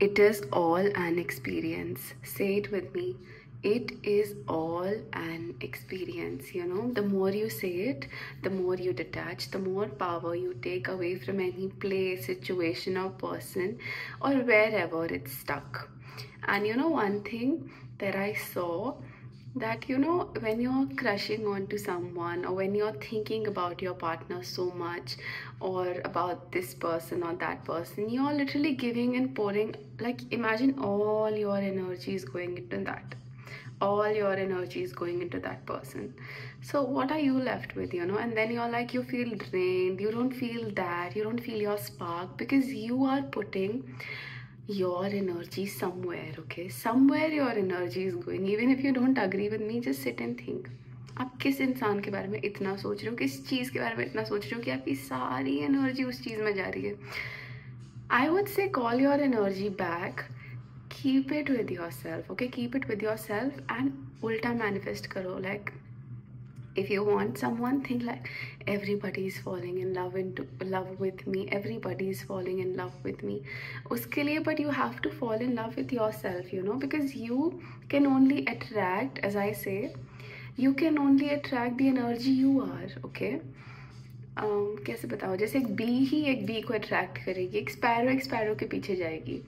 It is all an experience. Say it with me. It is all an experience. You know, the more you say it, the more you detach, the more power you take away from any place, situation, or person, or wherever it's stuck. And you know, one thing that I saw, that you know, when you're crushing onto someone, or when you're thinking about your partner so much, or about this person or that person, you're literally giving and pouring, like imagine all your energy is going into that, all your energy is going into that person. So what are you left with, you know? And then you're like, you feel drained, you don't feel that, you don't feel your spark, because you are putting your energy somewhere. Okay, somewhere your energy is going. Even if you don't agree with me, just sit and think. आप किस इंसान के बारे में इतना सोच रहे हो, किस चीज़ के बारे में इतना सोच रहे हो कि आपकी सारी एनर्जी उस चीज़ में जा रही है. I would say call your energy back. Keep it with yourself. Okay, keep it with yourself and ulta manifest karo. Like, if you want someone, think like everybody is falling in love with me, everybody is falling in love with me. Uske liye, but you have to fall in love with yourself, you know, because you can only attract, as I say, you can only attract the energy you are. Okay, कैसे बताओ, जैसे एक B ही एक B को attract करेगी, एक sparrow के पीछे जाएगी.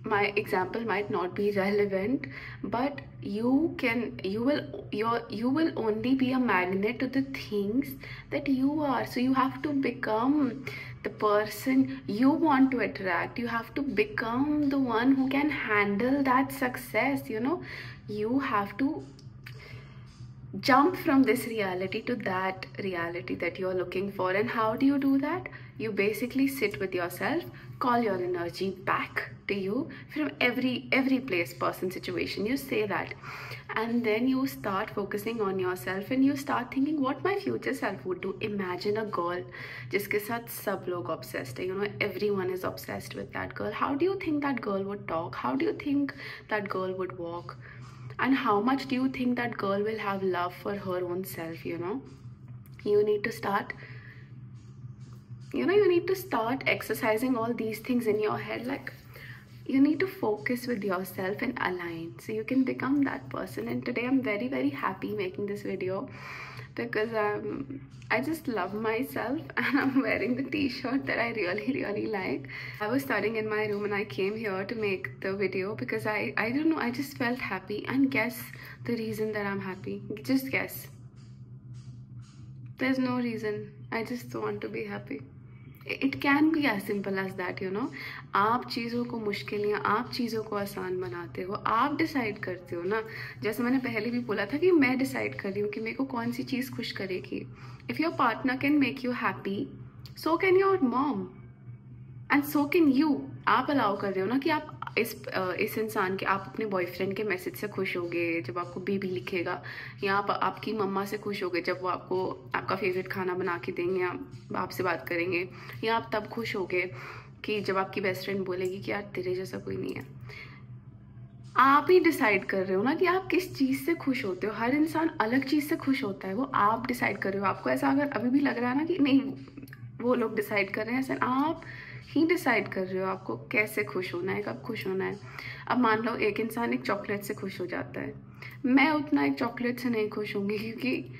My example might not be relevant, but you will only be a magnet to the things that you are. So you have to become the person you want to attract. You have to become the one who can handle that success, you know. You have to jump from this reality to that reality that you're looking for. And how do you do that? You basically sit with yourself, call your energy back to you from every place, person, situation. You say that, and then you start focusing on yourself, and you start thinking what my future self would do. Imagine a girl जिसके साथ सब लोग obsessed है, you know, everyone is obsessed with that girl. How do you think that girl would talk? How do you think that girl would walk? And how much do you think that girl will have love for her own self? You know, you need to start, you know, you need to start exercising all these things in your head. Like, you need to focus with yourself and align so you can become that person. And today I'm very happy making this video, because I just love myself, and I'm wearing the t-shirt that I really like. I was studying in my room and I came here to make the video because I don't know, I just felt happy. And guess the reason that I'm happy. Just guess. There's no reason. I just want to be happy. It can be as simple as that, you know. आप चीज़ों को मुश्किल या आप चीज़ों को आसान बनाते हो, आप डिसाइड करते हो ना. जैसे मैंने पहले भी बोला था कि मैं डिसाइड कर रही हूँ कि मेरे को कौन सी चीज़ खुश करेगी. If your partner can make you happy, so can your mom, and so can you. आप अलाउ कर रहे हो ना कि आप इस इंसान के, आप अपने बॉयफ्रेंड के मैसेज से खुश होगे जब आपको बेबी लिखेगा, या आप आपकी मम्मा से खुश होगे जब वो आपको आपका फेवरेट खाना बना के देंगे या आपसे बात करेंगे, या आप तब खुश होगे कि जब आपकी बेस्ट फ्रेंड बोलेगी कि यार तेरे जैसा कोई नहीं है. आप ही डिसाइड कर रहे हो ना कि आप किस चीज़ से खुश होते हो. हर इंसान अलग चीज़ से खुश होता है, वो आप डिसाइड कर रहे हो. आपको ऐसा अगर अभी भी लग रहा है ना कि नहीं वो लोग डिसाइड कर रहे हैं, ऐसा आप ही डिसाइड कर रहे हो आपको कैसे खुश होना है, कब खुश होना है. अब मान लो एक इंसान एक चॉकलेट से खुश हो जाता है, मैं उतना एक चॉकलेट से नहीं खुश होंगी क्योंकि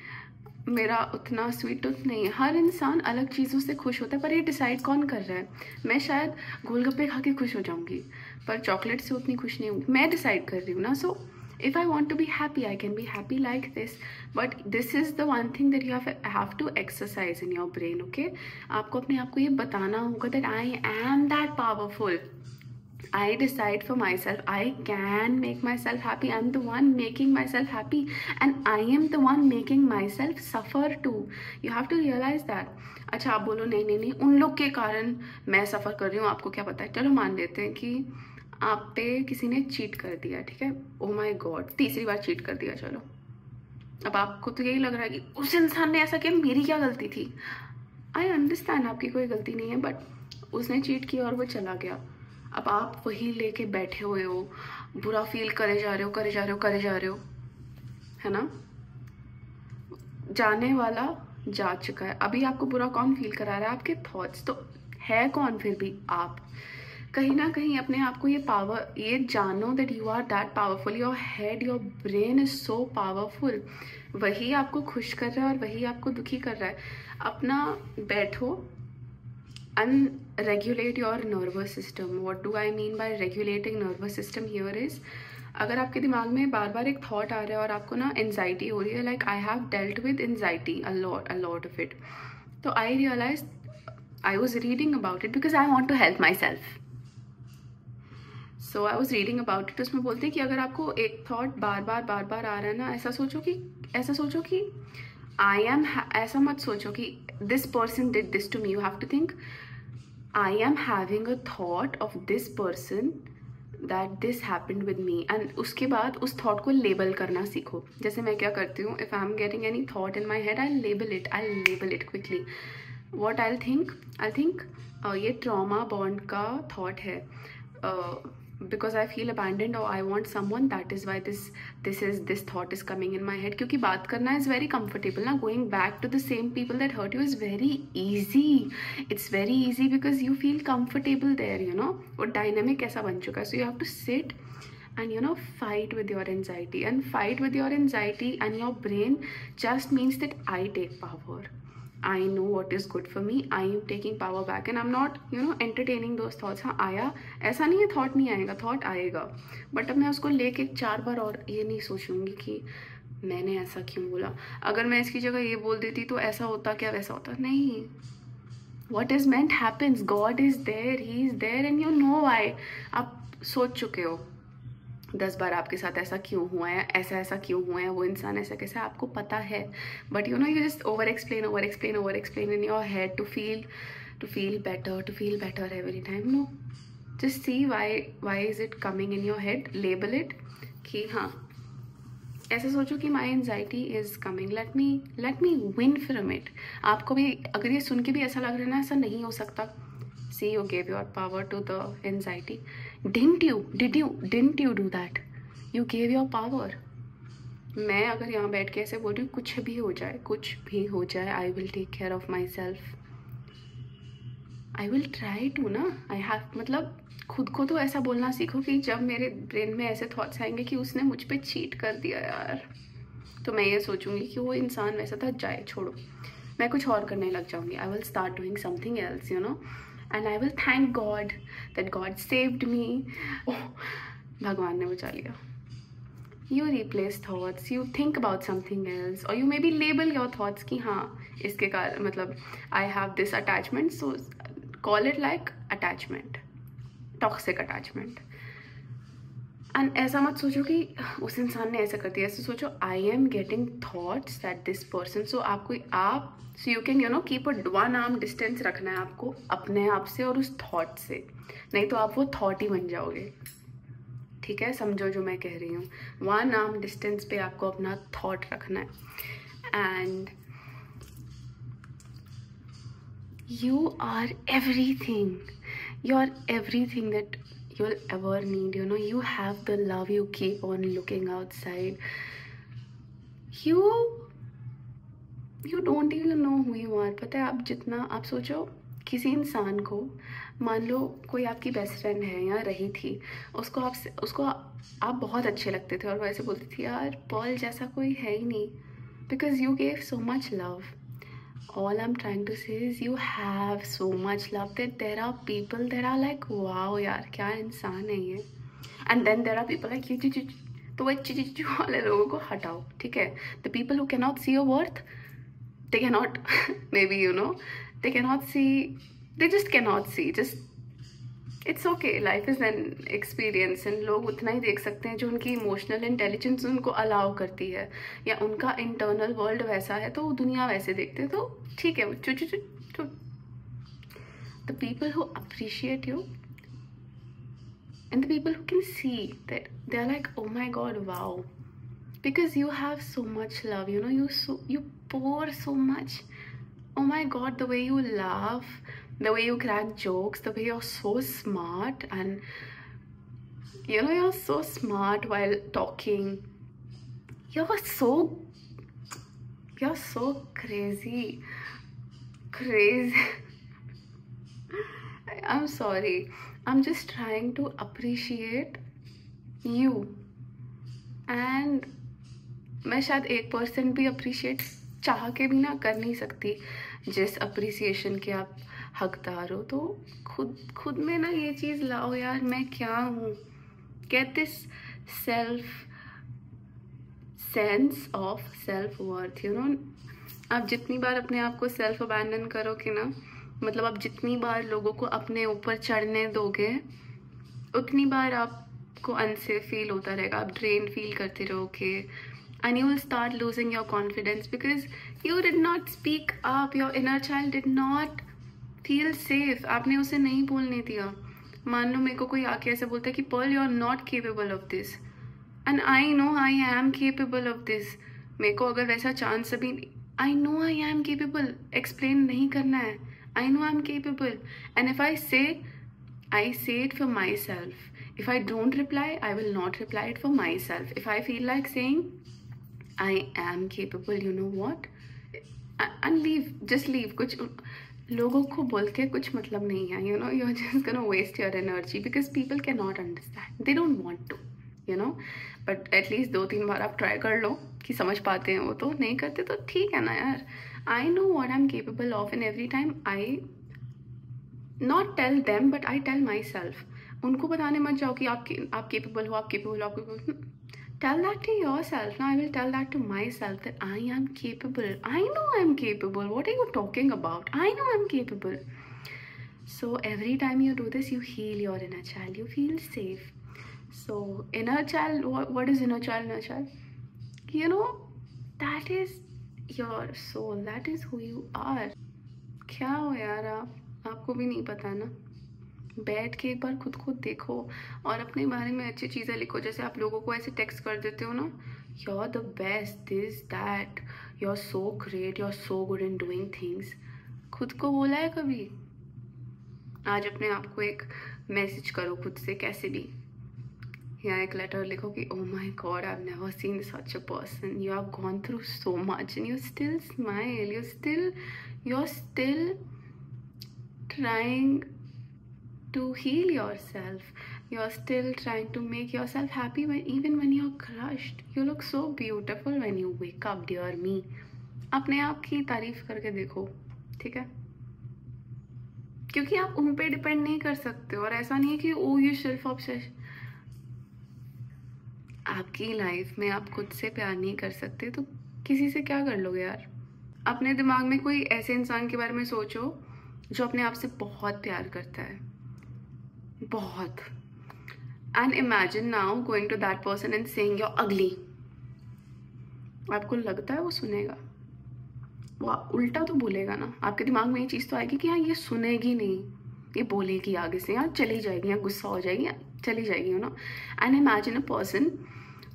मेरा उतना स्वीट टूथ नहीं है. हर इंसान अलग चीज़ों से खुश होता है, पर ये डिसाइड कौन कर रहा है. मैं शायद गोलगप्पे खा के खुश हो जाऊंगी, पर चॉकलेट से उतनी खुश नहीं होंगी. मैं डिसाइड कर रही हूँ ना. सो if I want to be happy, I can be happy like this. But this is the one thing that you have to exercise in your brain. Okay, आपको अपने आप को ये बताना होगा that I am that powerful. I decide for myself. I can make myself happy. I'm the one making myself happy, and I am the one making myself suffer too. You have to realize that. अच्छा, आप बोलो नहीं उन लोग के कारण मैं सफ़र कर रही हूँ, आपको क्या पता है. चलो मान लेते हैं कि आप पे किसी ने चीट कर दिया, ठीक है. ओह माय गॉड, तीसरी बार चीट कर दिया. चलो, अब आपको तो यही लग रहा है कि उस इंसान ने ऐसा किया, मेरी क्या गलती थी. आई अंडरस्टैंड आपकी कोई गलती नहीं है, बट उसने चीट किया और वो चला गया. अब आप वही लेके बैठे हुए हो, बुरा फील करे जा रहे हो, है ना. जाने वाला जा चुका है. अभी आपको बुरा कौन फील करा रहा है? आपके थॉट्स. तो है कौन फिर भी? आप. कहीं ना कहीं अपने आप को ये पावर, ये जानो that you are that powerful, your head, your brain is so powerful. वही आपको खुश कर रहा है और वही आपको दुखी कर रहा है। अपना बैठो, unregulate your nervous system. What do I mean by regulating nervous system here is, अगर आपके दिमाग में बार बार एक थॉट आ रहा है और आपको ना एनजाइटी हो रही है, like I have dealt with anxiety a lot of it, तो I realize, I was reading about it because I want to help myself, so I was reading about it. उसमें बोलते हैं कि अगर आपको एक थॉट बार बार आ रहा है ना, ऐसा सोचो कि आई एम, ऐसा मत सोचो कि this person did this to me, you have to think I am having a thought of this person that this happened with me, and उसके बाद उस थॉट को लेबल करना सीखो। जैसे मैं क्या करती हूँ, if I am getting any thought in my head, I label it quickly. What I think ये ट्रॉमा बॉन्ड का थॉट है, बिकॉज आई फील अबैंडेंड और I want someone, that is why this thought is coming in my head. क्योंकि बात करना is very comfortable ना, going back to the same people that hurt you is very easy, it's very easy because you feel comfortable there, you know. वो dynamic ऐसा बन चुका है, so you have to sit and, you know, fight with your anxiety, and fight with your anxiety and your brain just means that I take power, I know what is good for me, I am taking power back and I'm not, you know, entertaining those thoughts। हाँ आया, ऐसा नहीं है thought नहीं आएगा, thought आएगा, but अब मैं उसको लेके 4 बार और ये नहीं सोचूंगी कि मैंने ऐसा क्यों बोला, अगर मैं इसकी जगह ये बोल देती तो ऐसा होता क्या, वैसा होता नहीं। what is meant happens, God is there, he is there and you know why। आप सोच चुके हो 10 बार आपके साथ ऐसा क्यों हुआ है, ऐसा क्यों हुआ है, वो इंसान ऐसा कैसे, आपको पता है, but you know you just over explain in your head to feel better every time. No, just see why is it coming in your head, label it कि हाँ, ऐसा सोचो कि my anxiety is coming, let me win from it. आपको भी अगर ये सुन के भी ऐसा लग रहा है ना ऐसा नहीं हो सकता, see you gave your power to the anxiety, didn't you do that, you gave your power। मैं अगर यहाँ बैठ के ऐसे बोल रही हूँ कुछ भी हो जाए, I will take care of my self, I will try to ना, आई हैव, मतलब खुद को तो ऐसा बोलना सीखो कि जब मेरे ब्रेन में ऐसे थॉट्स आएंगे कि उसने मुझ पे चीट कर दिया यार, तो मैं ये सोचूंगी कि वो इंसान वैसा था, जाए छोड़ो, मैं कुछ और करने लग जाऊंगी, I will start doing something else, you know, and I will thank God that God saved me। oh, भगवान ने बचा लिया। You replace thoughts, you think about something else, or you maybe label your thoughts कि हाँ इसके कारण, मतलब I have this attachment, so call it like attachment, toxic attachment। And ऐसा मत सोचो कि उस इंसान ने ऐसा कर दिया, ऐसे सोचो आई am getting thoughts that this person, so you can, you know, keep a 1 arm distance रखना है आपको अपने आप से और उस थॉट से, नहीं तो आप वो थॉट ही बन जाओगे। ठीक है, समझो जो मैं कह रही हूँ, 1 arm डिस्टेंस पे आपको अपना थॉट रखना है, and you are everything that you'll ever need, you know, you have the love, you keep on looking outside, you don't even know who you are। पता है, आप जितना आप सोचो किसी इंसान को, मान लो कोई आपकी बेस्ट फ्रेंड है या रही थी, उसको आप बहुत अच्छे लगते थे और वो ऐसे बोलती थी यार पर्ल जैसा कोई है ही नहीं, because you gave so much love. All I'm trying to say is you have so much love that there are people that are like wow यार क्या इंसान है ये, and then there are people like you, तो वो चिचू वाले लोगों को हटाओ, ठीक है। The people who cannot see your worth, they cannot maybe, you know, they cannot see, they just cannot see, just it's okay, life is an experience, and लोग उतना ही देख सकते हैं जो उनकी इमोशनल इंटेलिजेंस उनको अलाउ करती है, या उनका इंटरनल वर्ल्ड वैसा है तो दुनिया वैसे देखते हैं, तो ठीक है। The people who appreciate you and the people who can see that they are like oh my god wow, because you have so much love, you know, you pour so much, oh my god, the way you laugh, the way you crack jokes, the way you're so smart, and you know, you're so smart while talking, you're so crazy I'm sorry, I am just trying to appreciate you, and मैं शायद 1% भी appreciate चाह के भी ना कर नहीं सकती जिस अप्रिसिएशन के आप हकदार हो। तो खुद में ना ये चीज़ लाओ यार, मैं क्या हूँ। Get this sense of self worth, you know. आप जितनी बार अपने आप को सेल्फ अबैंडन करोगे ना, मतलब आप जितनी बार लोगों को अपने ऊपर चढ़ने दोगे, उतनी बार आपको अनसेफ फील होता रहेगा, आप ड्रेन फील करते रहोगे, and you will start losing your confidence because you did not speak up, your inner child did not feel safe, आपने उसे नहीं बोलने दिया। मान लो मेरे को कोई आके ऐसे बोलता है कि Pearl, you are not capable of this, and I know I am capable of this. मेरे को अगर वैसा चांस अभी, I know I am capable, explain नहीं करना है, I know I am capable, and if I say it for myself. If I don't reply, I will not reply it for myself. If I feel like saying I am capable, you know what, and just leave. कुछ लोगों को बोल के कुछ मतलब नहीं है, you know, you're just gonna waste your energy because people cannot understand, they don't want to, you know, but at least 2-3 बार आप ट्राई कर लो कि समझ पाते हैं वो, तो नहीं करते तो ठीक है ना यार। I know what I'm capable of, and every time I not tell them but I tell myself. उनको बताने मत जाओ कि आप capable हो, आप capable हो, tell that to yourself. Now I will tell that to myself that I am capable. I know I am capable. What are you talking about? I know I am capable. So every time you do this, you heal your inner child. You feel safe. So inner child, what is inner child? Inner child, you know, that is your soul. That is who you are. क्या हो यार आपको भी नहीं पता ना। बैठ के एक बार खुद को देखो और अपने बारे में अच्छी चीज़ें लिखो। जैसे आप लोगों को ऐसे टेक्स्ट कर देते हो ना, you are the best, this that, you are so great, you are so good in doing things. खुद को बोला है कभी? आज अपने आप को एक मैसेज करो खुद से, कैसे भी, या एक लेटर लिखो कि oh my God, I have never seen such a person, you have gone through so much and you still smile, you are still trying to heal yourself, you are still trying to make yourself happy even when you're crushed. You look so beautiful when you wake up, dear me. अपने आप की तारीफ करके देखो, ठीक है? क्योंकि आप उन पे डिपेंड नहीं कर सकते, और ऐसा नहीं है कि ओ यू सेल्फ ऑब्सेस। आपकी लाइफ में आप खुद से प्यार नहीं कर सकते तो किसी से क्या कर लोगे यार? अपने दिमाग में कोई ऐसे इंसान के बारे में सोचो जो अपने आप से बहुत प्यार करता है, बहुत, and imagine now going to that person and saying you are ugly. आपको लगता है वो सुनेगा? वो उल्टा तो बोलेगा ना। आपके दिमाग में ये चीज़ तो आएगी कि हाँ ये सुनेगी नहीं, ये बोलेगी आगे से, यहाँ चली जाएगी, यहाँ गुस्सा हो जाएगी, चली जाएगी, you know. And imagine a person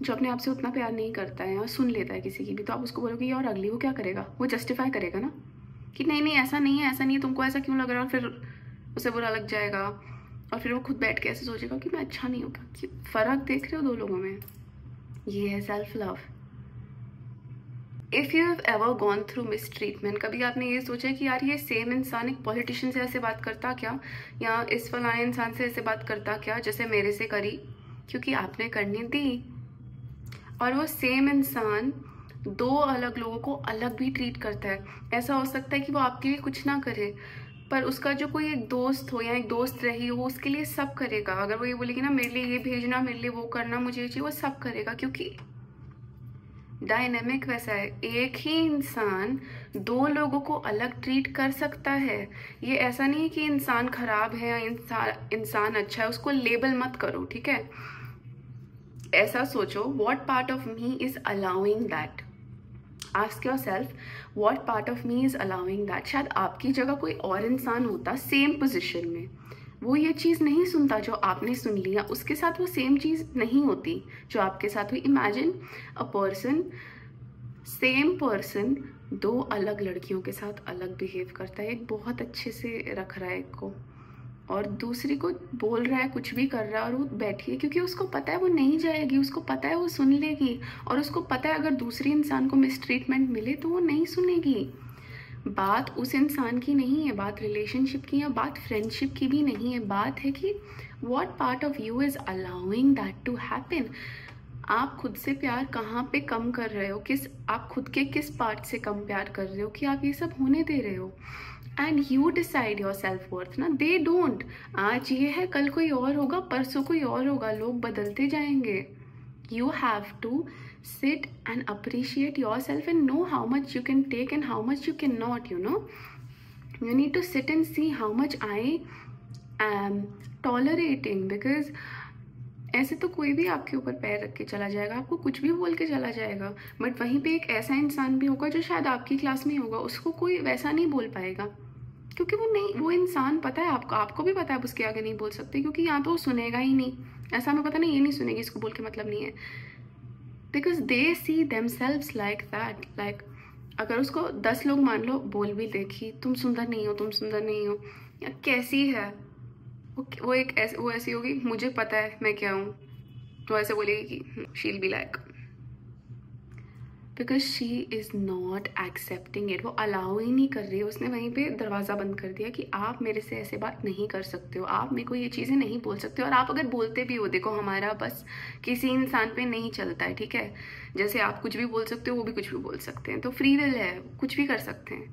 जो अपने आप से उतना प्यार नहीं करता है और सुन लेता है किसी की भी, तो आप उसको बोलोगे यार अगली। वो क्या करेगा? वो जस्टिफाई करेगा ना कि नहीं ऐसा नहीं है, ऐसा नहीं है, तुमको ऐसा क्यों लग रहा है, और फिर उसे बुरा लग जाएगा, और फिर वो खुद बैठ के ऐसे सोचेगा कि मैं अच्छा नहीं होगा। कि फ़र्क देख रहे हो दो लोगों में? ये है self love. If you have ever gone through miss treatment, कभी आपने ये सोचा कि यार ये सेम इंसान एक पॉलिटिशियन से ऐसे बात करता क्या, या इस फलाने इंसान से ऐसे बात करता क्या जैसे मेरे से करी, क्योंकि आपने करनी दी। और वो सेम इंसान दो अलग लोगों को अलग भी ट्रीट करता है। ऐसा हो सकता है कि वो आपके लिए कुछ ना करे, पर उसका जो कोई एक दोस्त हो या एक दोस्त रही हो, उसके लिए सब करेगा। अगर वो ये बोलेगी ना मेरे लिए ये भेजना, मेरे लिए वो करना, मुझे ये चाहिए, वो सब करेगा, क्योंकि डायनेमिक वैसा है। एक ही इंसान दो लोगों को अलग ट्रीट कर सकता है। ये ऐसा नहीं है कि इंसान खराब है या इंसान अच्छा है, उसको लेबल मत करो, ठीक है? ऐसा सोचो, what part of me is allowing that. Ask your self, what part of me is allowing that. शायद आपकी जगह कोई और इंसान होता सेम पोजिशन में, वो ये चीज़ नहीं सुनता जो आपने सुन लिया, उसके साथ वो सेम चीज़ नहीं होती जो आपके साथ हुई। Imagine a person, same person दो अलग लड़कियों के साथ अलग बिहेव करता है। एक बहुत अच्छे से रख रहा है एक को, और दूसरी को बोल रहा है, कुछ भी कर रहा है, और वो बैठी है क्योंकि उसको पता है वो नहीं जाएगी, उसको पता है वो सुन लेगी, और उसको पता है अगर दूसरी इंसान को मिसट्रीटमेंट मिले तो वो नहीं सुनेगी। बात उस इंसान की नहीं है, बात रिलेशनशिप की या बात फ्रेंडशिप की भी नहीं है, बात है कि what part of you is allowing that to happen. आप खुद से प्यार कहाँ पे कम कर रहे हो, आप खुद के किस पार्ट से कम प्यार कर रहे हो कि आप ये सब होने दे रहे हो। And you decide your self worth ना, दे डोंट। आज ये है, कल कोई और होगा, परसों कोई और होगा, लोग बदलते जाएंगे। You have to sit and appreciate yourself and know how much you can take and how much you cannot, you know. You need to sit and see how much I am tolerating, because ऐसे तो कोई भी आपके ऊपर पैर रख के चला जाएगा, आपको कुछ भी बोल के चला जाएगा, बट वहीं पे एक ऐसा इंसान भी होगा जो शायद आपकी क्लास में होगा, उसको कोई वैसा नहीं बोल पाएगा, क्योंकि वो इंसान पता है आपको भी पता है उसके आगे नहीं बोल सकते, क्योंकि यहाँ तो वो सुनेगा ही नहीं। ऐसा हमें पता नहीं, ये नहीं सुनेगी, इसको बोल के मतलब नहीं है, because they see themselves like that. Like अगर उसको 10 लोग मान लो बोल भी देखी, तुम सुंदर नहीं हो, तुम सुंदर नहीं हो, या कैसी है वो ऐसी होगी, मुझे पता है मैं क्या हूँ, तो ऐसे बोलेगी कि she'll be like, because she is not accepting it. वो अलाउ ही नहीं कर रही है, उसने वहीं पे दरवाज़ा बंद कर दिया कि आप मेरे से ऐसे बात नहीं कर सकते हो, आप मेरे को ये चीज़ें नहीं बोल सकते हो। और आप अगर बोलते भी हो, देखो हमारा बस किसी इंसान पे नहीं चलता है, ठीक है। जैसे आप कुछ भी बोल सकते हो, वो भी कुछ भी बोल सकते हैं, तो फ्री विल है, कुछ भी कर सकते हैं,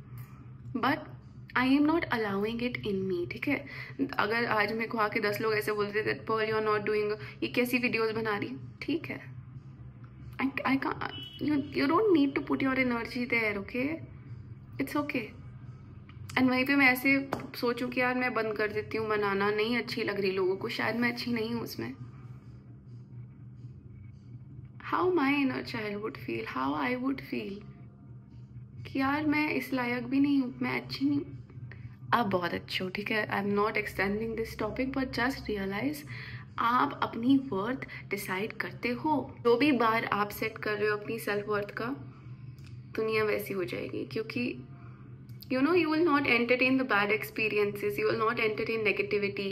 but I am not allowing it in me, ठीक है। अगर आज मेरे को आके 10 लोग ऐसे बोलते थे, Pearl you are not doing, ये कैसी वीडियोज़ बना रही, ठीक है, I can't, you don't need to put your energy there, okay? It's okay. And वहीं पे मैं ऐसे सोचूं कि यार मैं बंद कर देती हूँ बनाना, नहीं अच्छी लग रही लोगों को, शायद मैं अच्छी नहीं हूँ उसमें। How my inner child would feel, how I would feel कि यार मैं इस लायक भी नहीं हूँ, मैं अच्छी नहीं हूँ। आप बहुत अच्छे हो, ठीक है। I am not extending this topic, but just realise आप अपनी वर्थ डिसाइड करते हो। जो भी बार आप सेट कर रहे हो अपनी सेल्फ वर्थ का, दुनिया वैसी हो जाएगी, क्योंकि you know you will not entertain the bad experiences, you will not entertain negativity,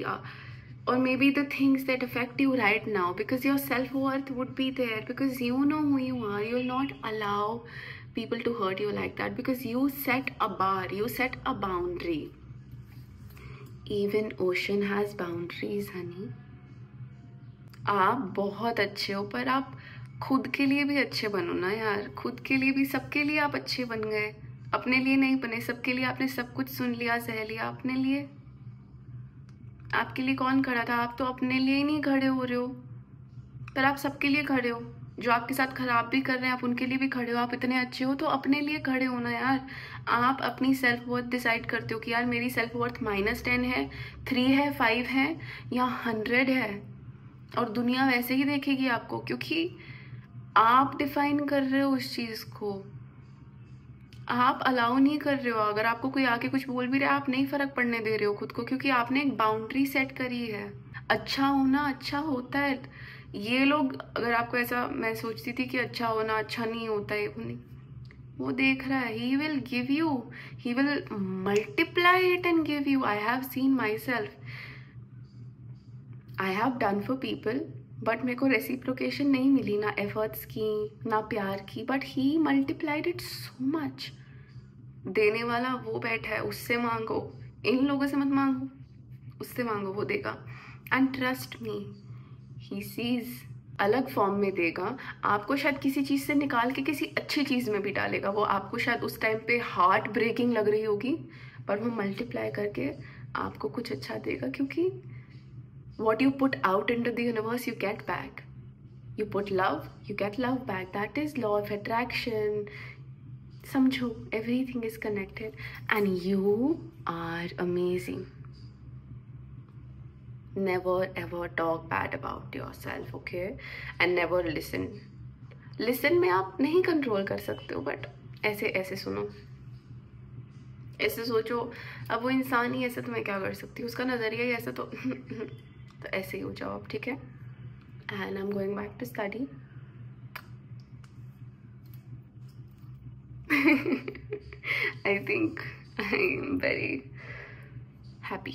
or maybe the things that affect you right now, because your self-worth would be there, because you know who you are. You will not allow people to hurt you like that, because you set a bar, you set a boundary. Even ocean has boundaries, honey. आप बहुत अच्छे हो, पर आप खुद के लिए भी अच्छे बनो ना यार, खुद के लिए भी, सबके लिए आप अच्छे बन गए, अपने लिए नहीं बने। सबके लिए आपने सब कुछ सुन लिया, सह लिया, अपने लिए, आपके लिए कौन खड़ा था? आप तो अपने लिए ही नहीं खड़े हो रहे हो, पर आप सबके लिए खड़े हो। जो आपके साथ खराब भी कर रहे हैं, आप उनके लिए भी खड़े हो। आप इतने अच्छे हो तो अपने लिए खड़े हो ना यार। आप अपनी सेल्फ वर्थ डिसाइड करते हो कि यार मेरी सेल्फ वर्थ -10 है, 3 है, 5 है या 100 है, और दुनिया वैसे ही देखेगी आपको, क्योंकि आप डिफाइन कर रहे हो उस चीज़ को, आप अलाउ नहीं कर रहे हो। अगर आपको कोई आके कुछ बोल भी रहा है, आप नहीं फ़र्क पड़ने दे रहे हो खुद को, क्योंकि आपने एक बाउंड्री सेट करी है। अच्छा होना अच्छा होता है। ये लोग, अगर आपको ऐसा, मैं सोचती थी कि अच्छा होना अच्छा नहीं होता है, वो देख रहा है, he will give you, he will multiply it and give you. I have seen my self, I have done for people, but मेरे को रेसिप्रोकेशन नहीं मिली, ना एफर्ट्स की ना प्यार की, but he multiplied it so much. देने वाला वो बैठा है, उससे मांगो, इन लोगों से मत मांगो, उससे मांगो, वो देगा। And trust me, he sees, अलग फॉर्म में देगा आपको, शायद किसी चीज़ से निकाल के किसी अच्छी चीज़ में भी डालेगा। वो आपको शायद उस टाइम पे हार्ट ब्रेकिंग लग रही होगी, पर वो मल्टीप्लाई करके आपको कुछ अच्छा देगा, क्योंकि what you put out into the universe you get back. You put love, you get love back. That is law of attraction. Samjho, everything is connected, and you are amazing. Never ever talk bad about yourself, okay? And never listen. Listen में आप नहीं control कर सकते हो, but ऐसे ऐसे सुनो, ऐसे सोचो। अब वो इंसान ही ऐसा, तो मैं क्या कर सकती हूँ, उसका नज़रिया ही ऐसा, तो ऐसे ही हो जाओ आप, ठीक है। And I am going back to study. I think I am very happy.